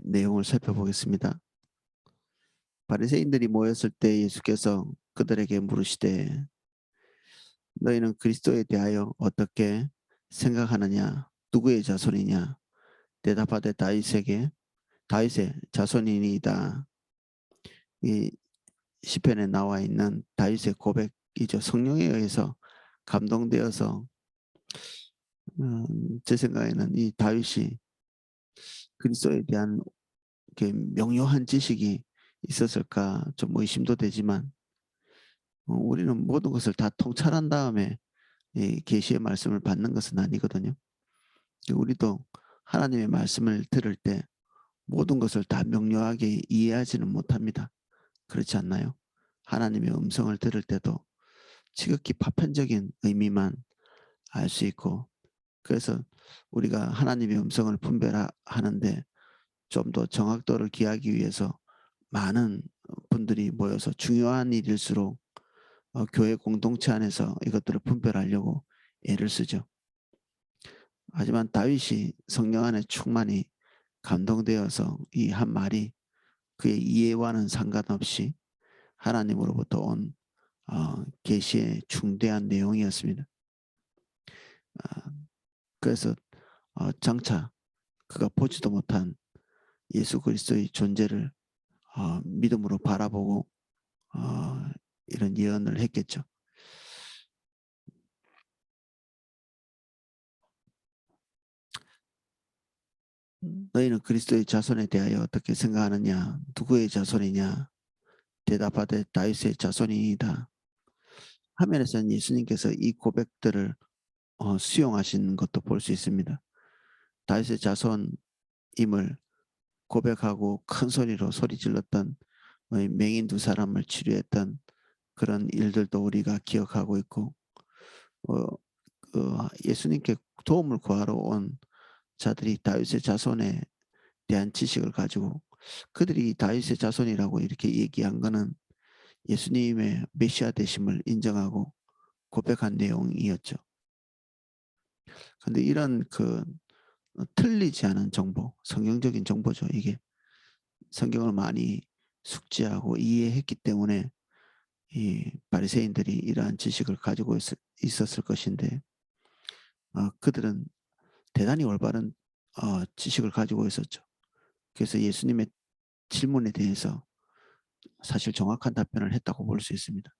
내용을 살펴보겠습니다. 바리새인들이 모였을 때 예수께서 그들에게 물으시되 너희는 그리스도에 대하여 어떻게 생각하느냐? 누구의 자손이냐? 대답하되 다윗의 자손이니이다. 이 시편에 나와 있는 다윗의 고백이죠. 성령에 의해서 감동되어서 제 생각에는 이 다윗이 그리스도에 대한 명료한 지식이 있었을까 좀 의심도 되지만 우리는 모든 것을 다 통찰한 다음에 이 계시의 말씀을 받는 것은 아니거든요. 우리도 하나님의 말씀을 들을 때 모든 것을 다 명료하게 이해하지는 못합니다. 그렇지 않나요? 하나님의 음성을 들을 때도 지극히 파편적인 의미만 알 수 있고, 그래서 우리가 하나님의 음성을 분별하는데 좀 더 정확도를 기하기 위해서 많은 분들이 모여서 중요한 일일수록 교회 공동체 안에서 이것들을 분별하려고 애를 쓰죠. 하지만 다윗이 성령 안에 충만히 감동되어서 이 한 말이 그의 이해와는 상관없이 하나님으로부터 온 계시의 중대한 내용이었습니다. 아, 그래서 장차 그가 보지도 못한 예수 그리스도의 존재를 믿음으로 바라보고 이런 예언을 했겠죠. 너희는 그리스도의 자손에 대하여 어떻게 생각하느냐? 누구의 자손이냐? 대답하되 다윗의 자손이다. 화면에서는 예수님께서 이 고백들을 수용하시는 것도 볼 수 있습니다. 다윗의 자손임을 고백하고 큰 소리로 소리 질렀던 맹인 두 사람을 치료했던 그런 일들도 우리가 기억하고 있고 어, 예수님께 도움을 구하러 온 자들이 다윗의 자손에 대한 지식을 가지고 그들이 다윗의 자손이라고 이렇게 얘기한 거는 예수님의 메시아 되심을 인정하고 고백한 내용이었죠. 근데 이런 틀리지 않은 정보, 성경적인 정보죠. 이게 성경을 많이 숙지하고 이해했기 때문에 이 바리새인들이 이러한 지식을 가지고 있었을 것인데 그들은 대단히 올바른 지식을 가지고 있었죠. 그래서 예수님의 질문에 대해서 사실 정확한 답변을 했다고 볼 수 있습니다.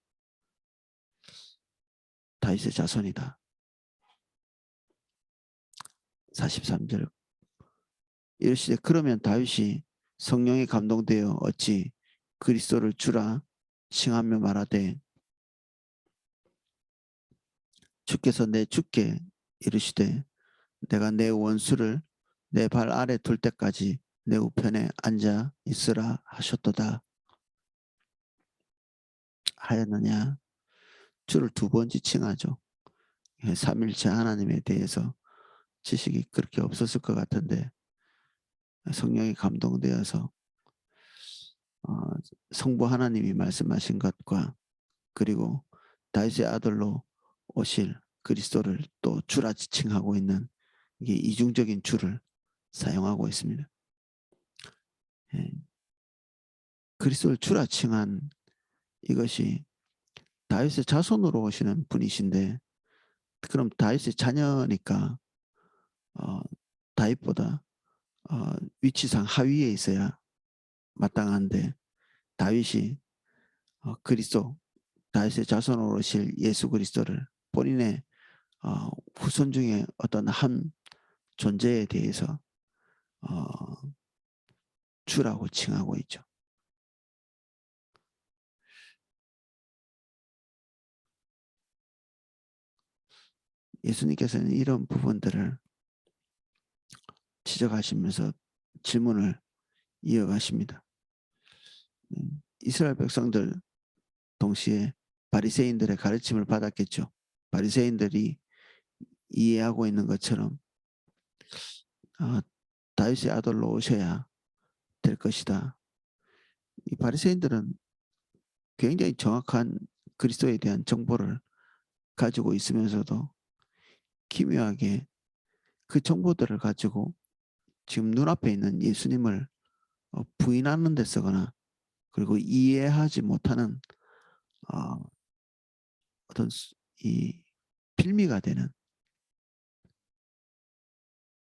다윗의 자손이다. 43절 이르시되 그러면 다윗이 성령에 감동되어 어찌 그리스도를 주라 칭하며 말하되 주께서 내 주께 이르시되 내가 내 원수를 내 발 아래 둘 때까지 내 우편에 앉아 있으라 하셨도다 하였느냐. 주를 두 번 지칭하죠. 삼일체 하나님에 대해서 지식이 그렇게 없었을 것 같은데 성령이 감동되어서 성부 하나님이 말씀하신 것과 그리고 다윗의 아들로 오실 그리스도를 또 주라 지칭하고 있는 이게 이중적인 주를 사용하고 있습니다. 예. 그리스도를 주라 칭한 이것이 다윗의 자손으로 오시는 분이신데 그럼 다윗의 자녀니까 다윗보다 위치상 하위에 있어야 마땅한데 다윗이 그리스도 다윗의 자손으로 오실 예수 그리스도를 본인의 후손 중에 어떤 한 존재에 대해서 주라고 칭하고 있죠. 예수님께서는 이런 부분들을 지적하시면서 질문을 이어가십니다. 이스라엘 백성들 동시에 바리새인들의 가르침을 받았겠죠. 바리새인들이 이해하고 있는 것처럼 다윗의 아들로 오셔야 될 것이다. 이 바리새인들은 굉장히 정확한 그리스도에 대한 정보를 가지고 있으면서도 기묘하게 그 정보들을 가지고 지금 눈앞에 있는 예수님을 부인하는 데 쓰거나 그리고 이해하지 못하는 어, 어떤 이 빌미가 되는,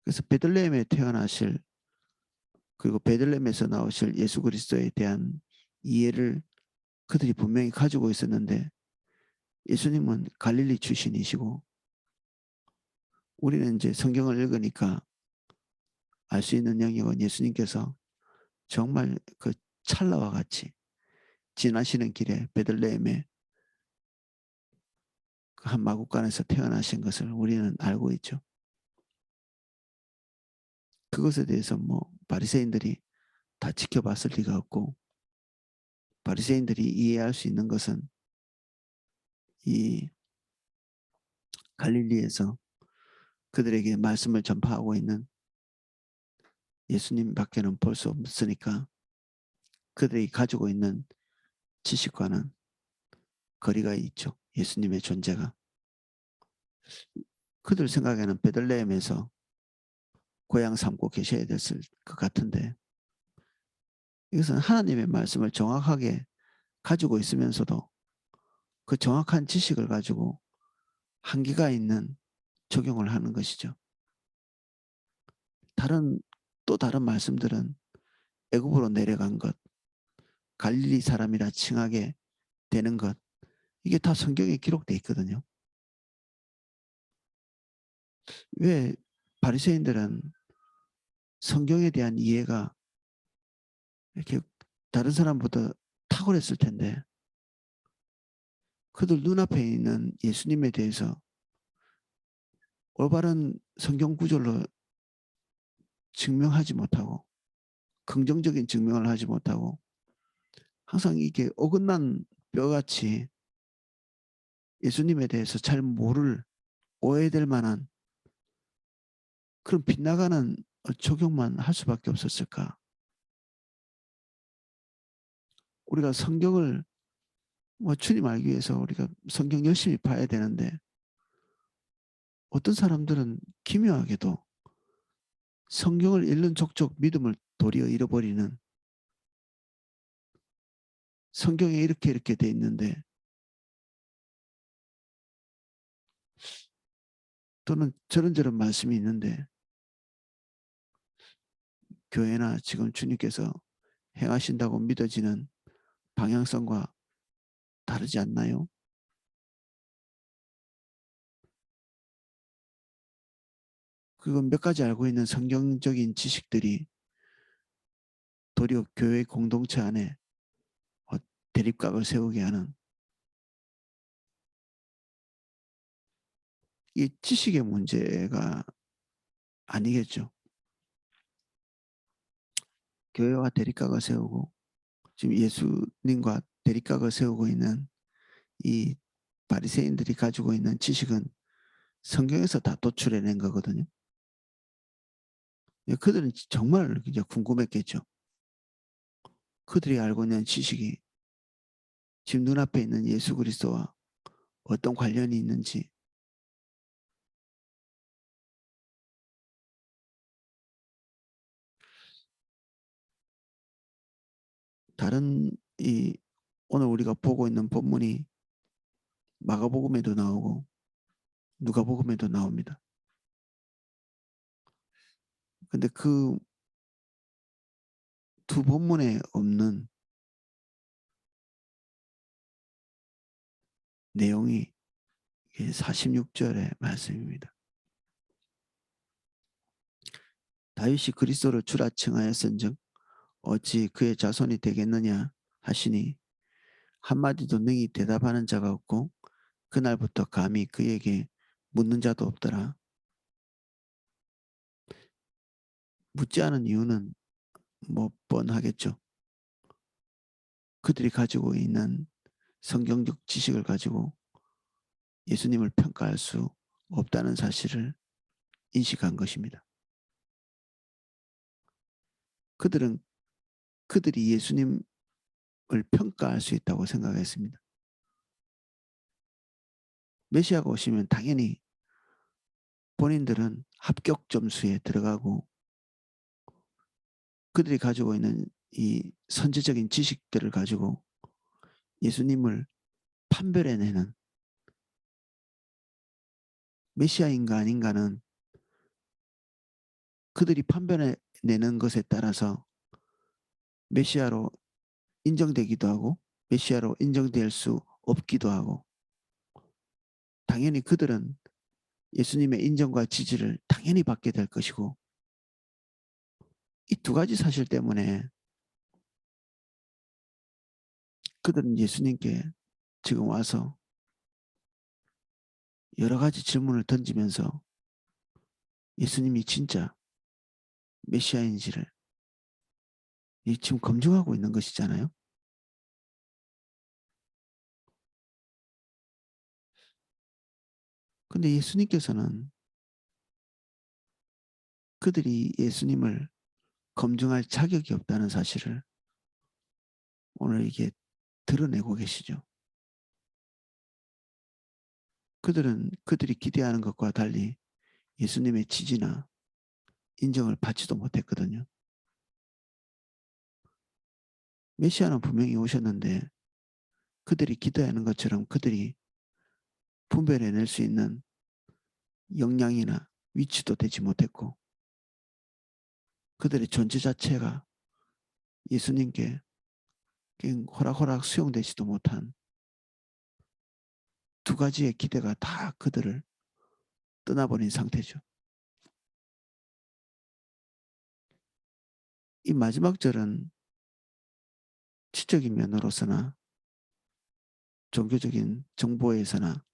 그래서 베들레헴에 태어나실 그리고 베들레헴에서 나오실 예수 그리스도에 대한 이해를 그들이 분명히 가지고 있었는데 예수님은 갈릴리 출신이시고 우리는 이제 성경을 읽으니까 알 수 있는 영역은 예수님께서 정말 그 찰나와 같이 지나시는 길에 베들레헴의 그 한 마구간에서 태어나신 것을 우리는 알고 있죠. 그것에 대해서 뭐 바리새인들이 다 지켜봤을 리가 없고, 바리새인들이 이해할 수 있는 것은 이 갈릴리에서 그들에게 말씀을 전파하고 있는 예수님밖에는 볼 수 없으니까 그들이 가지고 있는 지식과는 거리가 있죠. 예수님의 존재가. 그들 생각에는 베들레헴에서 고향 삼고 계셔야 됐을 것 같은데 이것은 하나님의 말씀을 정확하게 가지고 있으면서도 그 정확한 지식을 가지고 한계가 있는 적용을 하는 것이죠. 또 다른 말씀들은 애굽으로 내려간 것, 갈릴리 사람이라 칭하게 되는 것, 이게 다 성경에 기록되어 있거든요. 왜 바리새인들은 성경에 대한 이해가 이렇게 다른 사람보다 탁월했을 텐데 그들 눈앞에 있는 예수님에 대해서 올바른 성경 구절로 증명하지 못하고 긍정적인 증명을 하지 못하고 항상 이게 어긋난 뼈같이 예수님에 대해서 잘 모를 오해될 만한 그런 빗나가는 적용만 할 수밖에 없었을까? 우리가 성경을 주님 알기 위해서 우리가 성경 열심히 봐야 되는데 어떤 사람들은 기묘하게도 성경을 읽는 족족 믿음을 도리어 잃어버리는, 성경에 이렇게 돼 있는데 또는 저런 말씀이 있는데 교회나 지금 주님께서 행하신다고 믿어지는 방향성과 다르지 않나요? 그건 몇 가지 알고 있는 성경적인 지식들이 도리어 교회 공동체 안에 대립각을 세우게 하는, 이 지식의 문제가 아니겠죠. 교회와 대립각을 세우고 지금 예수님과 대립각을 세우고 있는 이 바리새인들이 가지고 있는 지식은 성경에서 다 도출해낸 거거든요. 그들은 정말 이제 궁금했겠죠. 그들이 알고 있는 지식이 지금 눈앞에 있는 예수 그리스도와 어떤 관련이 있는지, 다른 이 오늘 우리가 보고 있는 본문이 마가복음에도 나오고 누가복음에도 나옵니다. 근데 그 두 본문에 없는 내용이 46절의 말씀입니다. 다윗이 그리스도를 주라 칭하였은즉 어찌 그의 자손이 되겠느냐 하시니 한마디도 능히 대답하는 자가 없고 그날부터 감히 그에게 묻는 자도 없더라. 묻지 않은 이유는 뭐 뻔하겠죠. 그들이 가지고 있는 성경적 지식을 가지고 예수님을 평가할 수 없다는 사실을 인식한 것입니다. 그들은 그들이 예수님을 평가할 수 있다고 생각했습니다. 메시아가 오시면 당연히 본인들은 합격 점수에 들어가고 그들이 가지고 있는 이 선지적인 지식들을 가지고 예수님을 판별해내는, 메시아인가 아닌가는 그들이 판별해내는 것에 따라서 메시아로 인정되기도 하고 메시아로 인정될 수 없기도 하고, 당연히 그들은 예수님의 인정과 지지를 당연히 받게 될 것이고, 이 두 가지 사실 때문에 그들은 예수님께 지금 와서 여러 가지 질문을 던지면서 예수님이 진짜 메시아인지를 지금 검증하고 있는 것이잖아요. 근데 예수님께서는 그들이 예수님을 검증할 자격이 없다는 사실을 오늘 이게 드러내고 계시죠. 그들은 그들이 기대하는 것과 달리 예수님의 지지나 인정을 받지도 못했거든요. 메시아는 분명히 오셨는데 그들이 기대하는 것처럼 그들이 분별해낼 수 있는 역량이나 위치도 되지 못했고, 그들의 존재 자체가 예수님께 호락호락 수용되지도 못한 두 가지의 기대가 다 그들을 떠나버린 상태죠. 이 마지막 절은 지적인 면으로서나 종교적인 정보에서나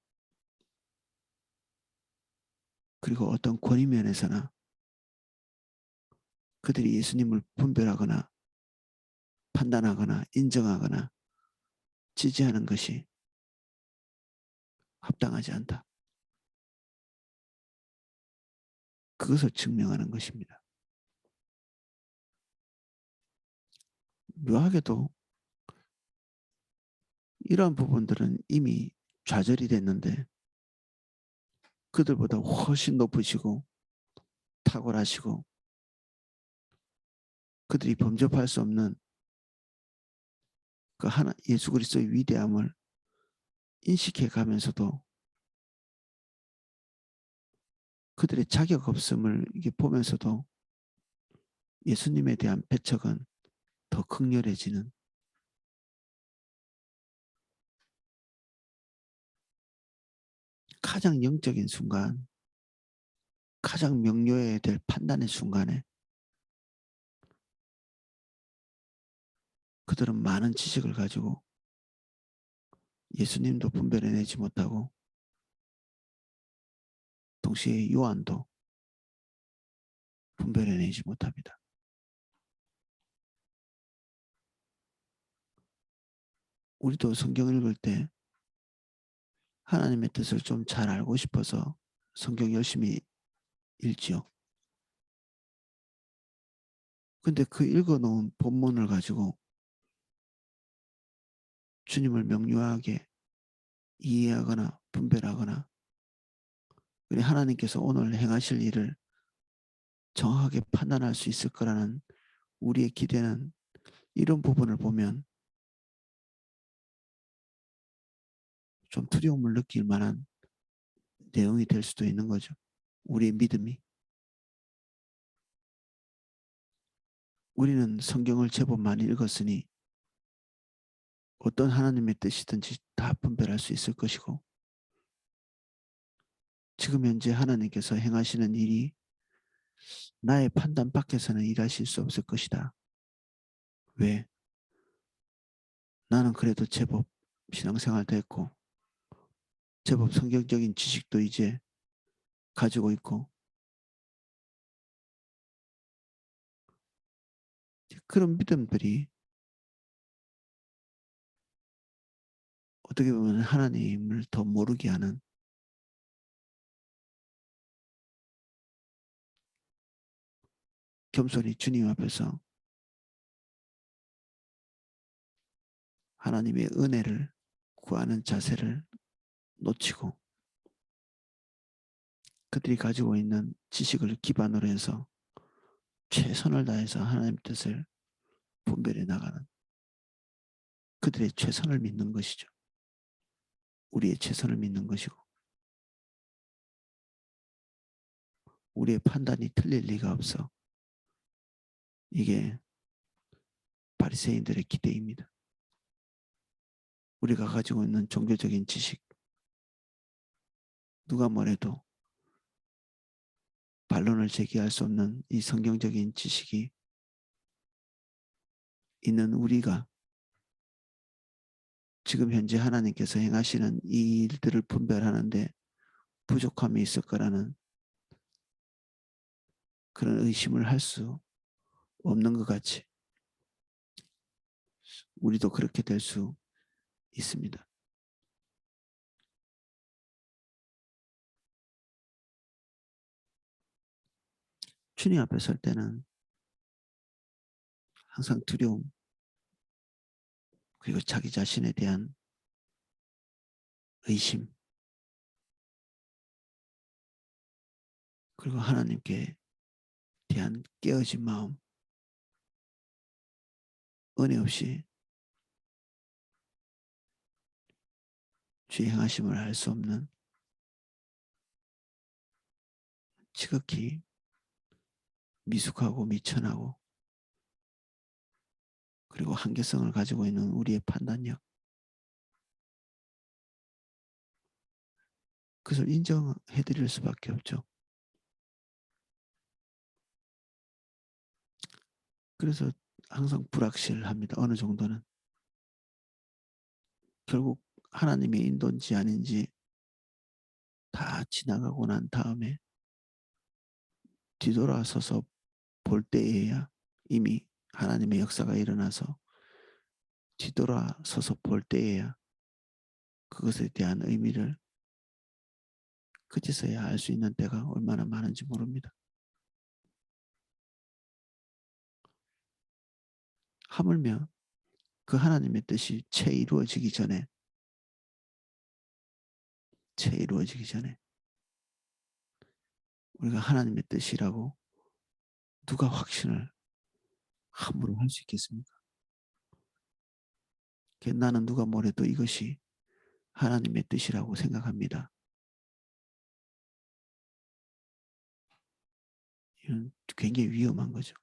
그리고 어떤 권위 면에서나 그들이 예수님을 분별하거나 판단하거나 인정하거나 지지하는 것이 합당하지 않다. 그것을 증명하는 것입니다. 묘하게도 이러한 부분들은 이미 좌절이 됐는데 그들보다 훨씬 높으시고 탁월하시고 그들이 범접할 수 없는 그 하나 예수 그리스도의 위대함을 인식해 가면서도 그들의 자격 없음을 이게 보면서도 예수님에 대한 배척은 더 극렬해지는, 가장 영적인 순간, 가장 명료해야 될 판단의 순간에 그들은 많은 지식을 가지고 예수님도 분별해내지 못하고 동시에 요한도 분별해내지 못합니다. 우리도 성경 읽을 때 하나님의 뜻을 좀 잘 알고 싶어서 성경 열심히 읽지요. 근데 그 읽어놓은 본문을 가지고 주님을 명료하게 이해하거나 분별하거나 하나님께서 오늘 행하실 일을 정확하게 판단할 수 있을 거라는 우리의 기대는 이런 부분을 보면 좀 두려움을 느낄 만한 내용이 될 수도 있는 거죠. 우리의 믿음이. 우리는 성경을 제법 많이 읽었으니 어떤 하나님의 뜻이든지 다 분별할 수 있을 것이고, 지금 현재 하나님께서 행하시는 일이 나의 판단 밖에서는 일하실 수 없을 것이다. 왜? 나는 그래도 제법 신앙생활도 했고 제법 성경적인 지식도 이제 가지고 있고, 그런 믿음들이 어떻게 보면 하나님을 더 모르게 하는, 겸손히 주님 앞에서 하나님의 은혜를 구하는 자세를 놓치고 그들이 가지고 있는 지식을 기반으로 해서 최선을 다해서 하나님 뜻을 분별해 나가는 그들의 최선을 믿는 것이죠. 우리의 최선을 믿는 것이고 우리의 판단이 틀릴 리가 없어. 이게 바리새인들의 기대입니다. 우리가 가지고 있는 종교적인 지식, 누가 뭐래도 반론을 제기할 수 없는 이 성경적인 지식이 있는 우리가 지금 현재 하나님께서 행하시는 이 일들을 분별하는데 부족함이 있을 거라는 그런 의심을 할 수 없는 것 같이 우리도 그렇게 될 수 있습니다. 주님 앞에 설 때는 항상 두려움 그리고 자기 자신에 대한 의심 그리고 하나님께 대한 깨어진 마음 은혜 없이 주의 행하심을 알 수 없는 지극히 미숙하고 미천하고 그리고 한계성을 가지고 있는 우리의 판단력 그것을 인정해 드릴 수밖에 없죠. 그래서 항상 불확실합니다. 어느 정도는. 결국 하나님의 인도인지 아닌지 다 지나가고 난 다음에 뒤돌아서서 볼 때에야 이미 하나님의 역사가 일어나서 뒤돌아서서 볼 때에야 그것에 대한 의미를 그제서야 알 수 있는 때가 얼마나 많은지 모릅니다. 하물며 그 하나님의 뜻이 채 이루어지기 전에 우리가 하나님의 뜻이라고 누가 확신을 함부로 할 수 있겠습니까? 나는 누가 뭐래도 이것이 하나님의 뜻이라고 생각합니다. 이건 굉장히 위험한 거죠.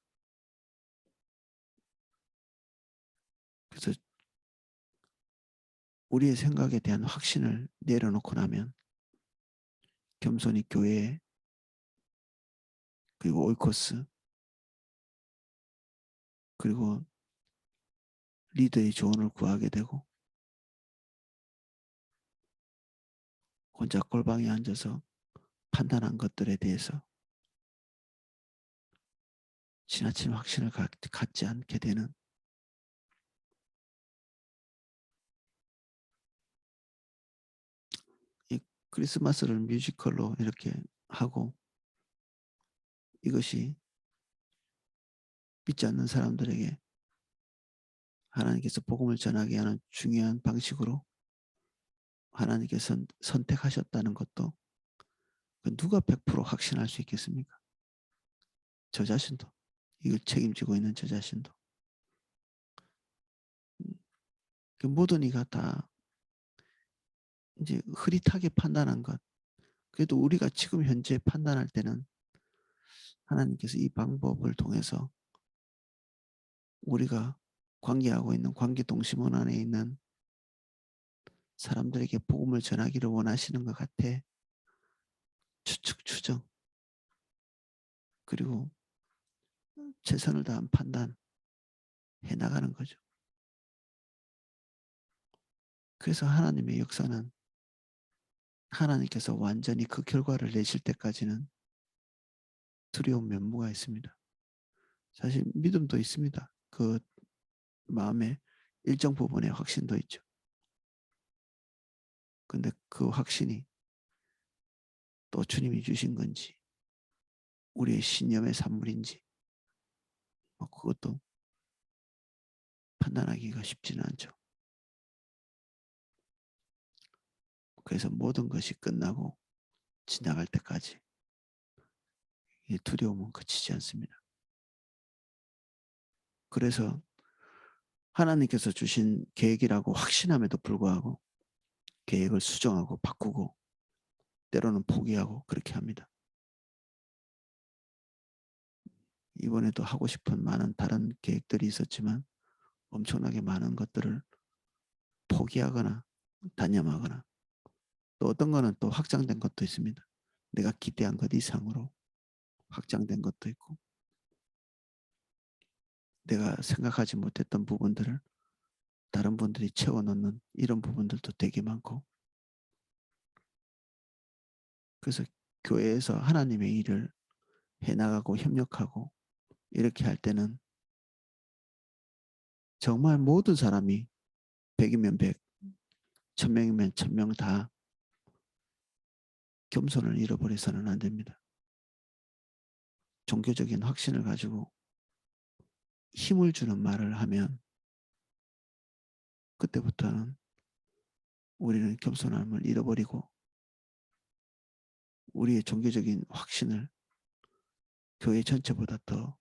그래서 우리의 생각에 대한 확신을 내려놓고 나면 겸손히 교회 그리고 오이코스 그리고 리더의 조언을 구하게 되고 혼자 골방에 앉아서 판단한 것들에 대해서 지나친 확신을 갖지 않게 되는 이 크리스마스를 뮤지컬로 이렇게 하고 이것이 믿지 않는 사람들에게 하나님께서 복음을 전하게 하는 중요한 방식으로 하나님께서 선택하셨다는 것도 누가 100% 확신할 수 있겠습니까? 저 자신도 이걸 책임지고 있는 저 자신도 모든 이가 다 이제 흐릿하게 판단한 것 그래도 우리가 지금 현재 판단할 때는 하나님께서 이 방법을 통해서 우리가 관계하고 있는 관계 동심원 안에 있는 사람들에게 복음을 전하기를 원하시는 것 같아 추측 추정 그리고 최선을 다한 판단해 나가는 거죠. 그래서 하나님의 역사는 하나님께서 완전히 그 결과를 내실 때까지는 두려운 면모가 있습니다. 사실 믿음도 있습니다. 그 마음에 일정 부분의 확신도 있죠. 근데 그 확신이 또 주님이 주신 건지 우리의 신념의 산물인지 그것도 판단하기가 쉽지는 않죠. 그래서 모든 것이 끝나고 지나갈 때까지 이 두려움은 그치지 않습니다. 그래서 하나님께서 주신 계획이라고 확신함에도 불구하고 계획을 수정하고 바꾸고 때로는 포기하고 그렇게 합니다. 이번에도 하고 싶은 많은 다른 계획들이 있었지만 엄청나게 많은 것들을 포기하거나 단념하거나 또 어떤 거는 또 확장된 것도 있습니다. 내가 기대한 것 이상으로 확장된 것도 있고 내가 생각하지 못했던 부분들을 다른 분들이 채워넣는 이런 부분들도 되게 많고 그래서 교회에서 하나님의 일을 해나가고 협력하고 이렇게 할 때는 정말 모든 사람이 100이면 100, 1000명이면 1000명 다 겸손을 잃어버려서는 안 됩니다. 종교적인 확신을 가지고 힘을 주는 말을 하면 그때부터는 우리는 겸손함을 잃어버리고 우리의 종교적인 확신을 교회 전체보다 더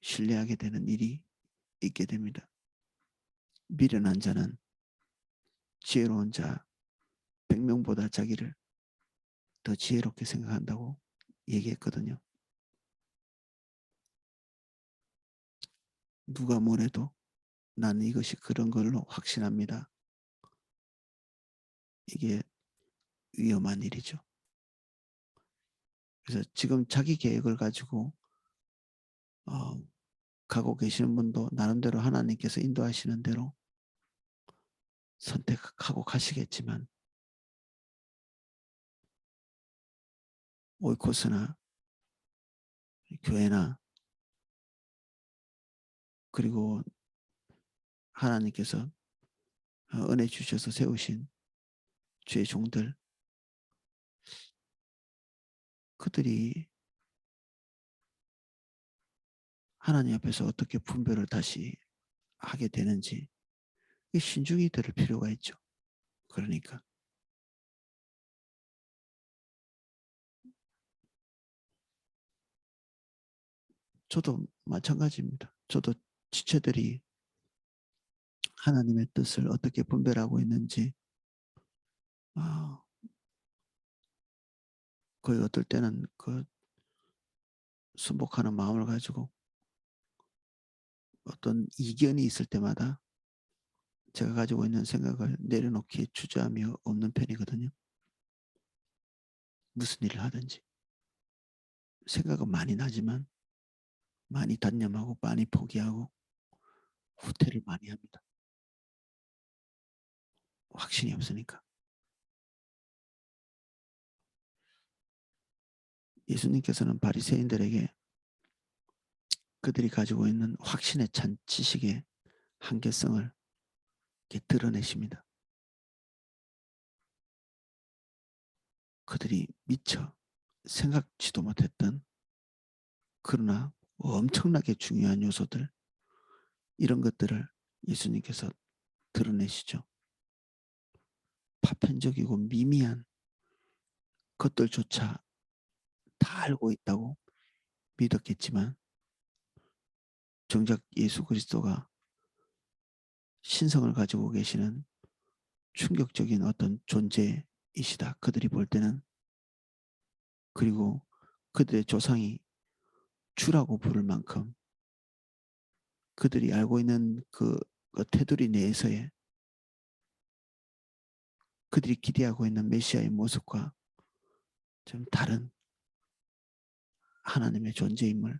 신뢰하게 되는 일이 있게 됩니다. 미련한 자는 지혜로운 자 100명보다 자기를 더 지혜롭게 생각한다고 얘기했거든요. 누가 뭐래도 나는 이것이 그런 걸로 확신합니다. 이게 위험한 일이죠. 그래서 지금 자기 계획을 가지고 가고 계시는 분도 나름대로 하나님께서 인도하시는 대로 선택하고 가시겠지만 오이코스나 교회나 그리고 하나님께서 은혜 주셔서 세우신 주의 종들 그들이 하나님 앞에서 어떻게 분별을 다시 하게 되는지 신중히 들을 필요가 있죠. 그러니까 저도 마찬가지입니다. 저도 지체들이 하나님의 뜻을 어떻게 분별하고 있는지 아, 거의 어떨 때는 그 순복하는 마음을 가지고 어떤 이견이 있을 때마다 제가 가지고 있는 생각을 내려놓기에 주저함이 없는 편이거든요. 무슨 일을 하든지 생각은 많이 나지만 많이 단념하고 많이 포기하고 후퇴를 많이 합니다. 확신이 없으니까. 예수님께서는 바리새인들에게 그들이 가지고 있는 확신에 찬 지식의 한계성을 이렇게 드러내십니다. 그들이 미처 생각지도 못했던 그러나 엄청나게 중요한 요소들 이런 것들을 예수님께서 드러내시죠. 파편적이고 미미한 것들조차 다 알고 있다고 믿었겠지만 정작 예수 그리스도가 신성을 가지고 계시는 충격적인 어떤 존재이시다. 그들이 볼 때는 그리고 그들의 조상이 주라고 부를 만큼 그들이 알고 있는 그 테두리 내에서의 그들이 기대하고 있는 메시아의 모습과 좀 다른 하나님의 존재임을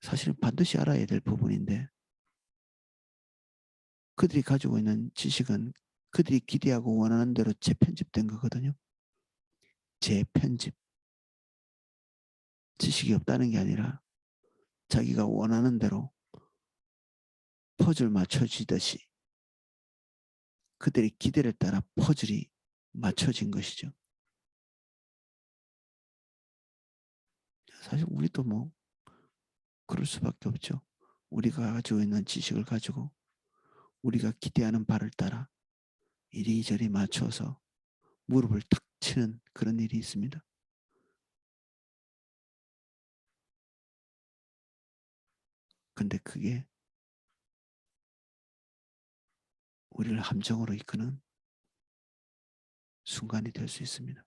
사실은 반드시 알아야 될 부분인데 그들이 가지고 있는 지식은 그들이 기대하고 원하는 대로 재편집된 거거든요. 재편집. 지식이 없다는 게 아니라 자기가 원하는 대로 퍼즐 맞춰지듯이 그들의 기대를 따라 퍼즐이 맞춰진 것이죠. 사실 우리도 뭐 그럴 수밖에 없죠. 우리가 가지고 있는 지식을 가지고 우리가 기대하는 바를 따라 이리저리 맞춰서 무릎을 탁 치는 그런 일이 있습니다. 근데 그게 우리를 함정으로 이끄는 순간이 될 수 있습니다.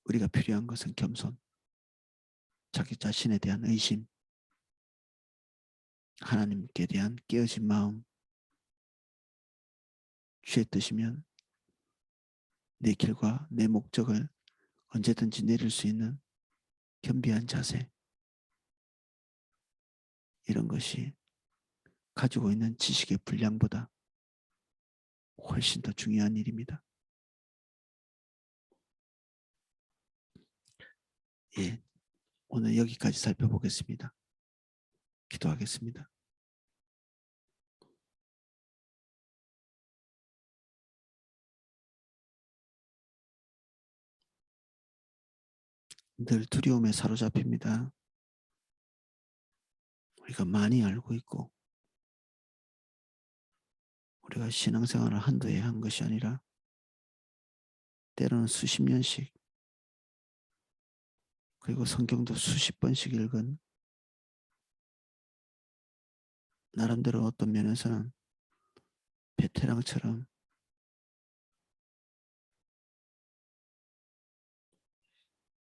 우리가 필요한 것은 겸손, 자기 자신에 대한 의심, 하나님께 대한 깨어진 마음, 주의 뜻이면 내 길과 내 목적을 언제든지 내릴 수 있는 겸비한 자세, 이런 것이 가지고 있는 지식의 분량보다 훨씬 더 중요한 일입니다. 예, 오늘 여기까지 살펴보겠습니다. 기도하겠습니다. 늘 두려움에 사로잡힙니다. 우리가 많이 알고 있고 우리가 신앙생활을 한두 해 한 것이 아니라 때로는 수십 년씩 그리고 성경도 수십 번씩 읽은 나름대로 어떤 면에서는 베테랑처럼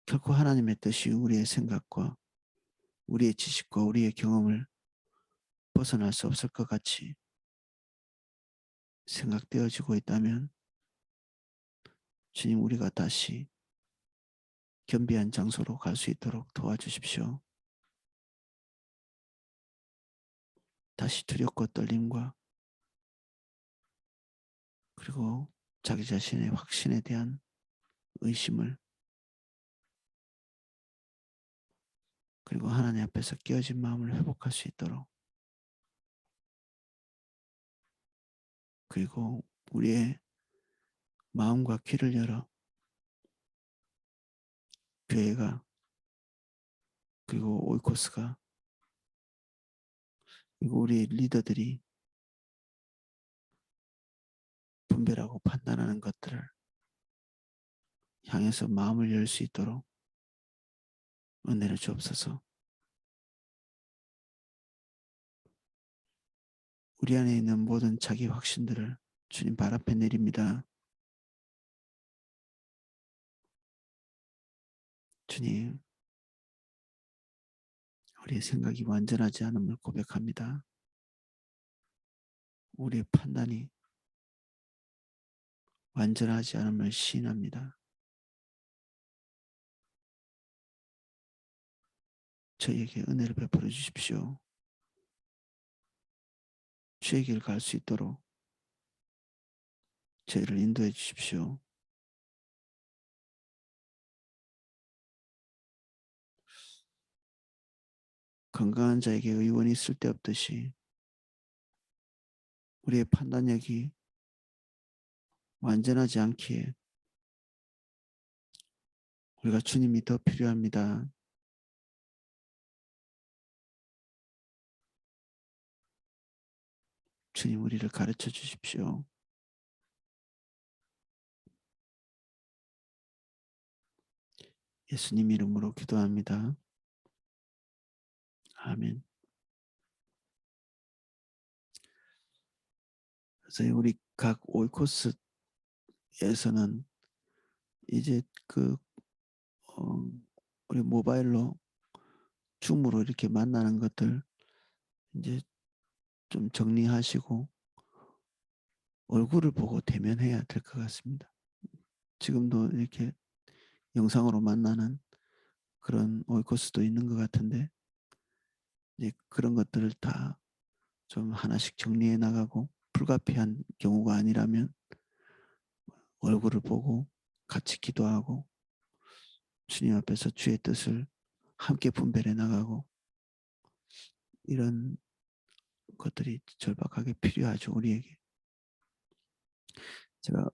결코 하나님의 뜻이 우리의 생각과 우리의 지식과 우리의 경험을 벗어날 수 없을 것 같이 생각되어지고 있다면 주님, 우리가 다시 겸비한 장소로 갈 수 있도록 도와주십시오. 다시 두렵고 떨림과 그리고 자기 자신의 확신에 대한 의심을 그리고 하나님 앞에서 깨어진 마음을 회복할 수 있도록 그리고 우리의 마음과 귀를 열어 교회가 그리고 오이코스가 그리고 우리 리더들이 분별하고 판단하는 것들을 향해서 마음을 열 수 있도록 은혜를 주옵소서. 우리 안에 있는 모든 자기 확신들을 주님 발 앞에 내립니다. 주님, 우리의 생각이 완전하지 않음을 고백합니다. 우리의 판단이 완전하지 않음을 시인합니다. 저희에게 은혜를 베풀어 주십시오. 주의 길 갈 수 있도록 저희를 인도해 주십시오. 건강한 자에게 의원이 쓸데없듯이 우리의 판단력이 완전하지 않기에 우리가 주님이 더 필요합니다. 주님, 우리를 가르쳐 주십시오. 예수님 이름으로 기도합니다. 아멘. 그래서 우리 각 오이코스에서는 이제 우리 모바일로 줌으로 이렇게 만나는 것들 이제 좀 정리하시고 얼굴을 보고 대면해야 될 것 같습니다. 지금도 이렇게 영상으로 만나는 그런 오이코스도 있는 것 같은데 이제 그런 것들을 다 좀 하나씩 정리해 나가고 불가피한 경우가 아니라면 얼굴을 보고 같이 기도하고 주님 앞에서 주의 뜻을 함께 분별해 나가고 이런 것들이 절박하게 필요하죠. 우리에게. 제가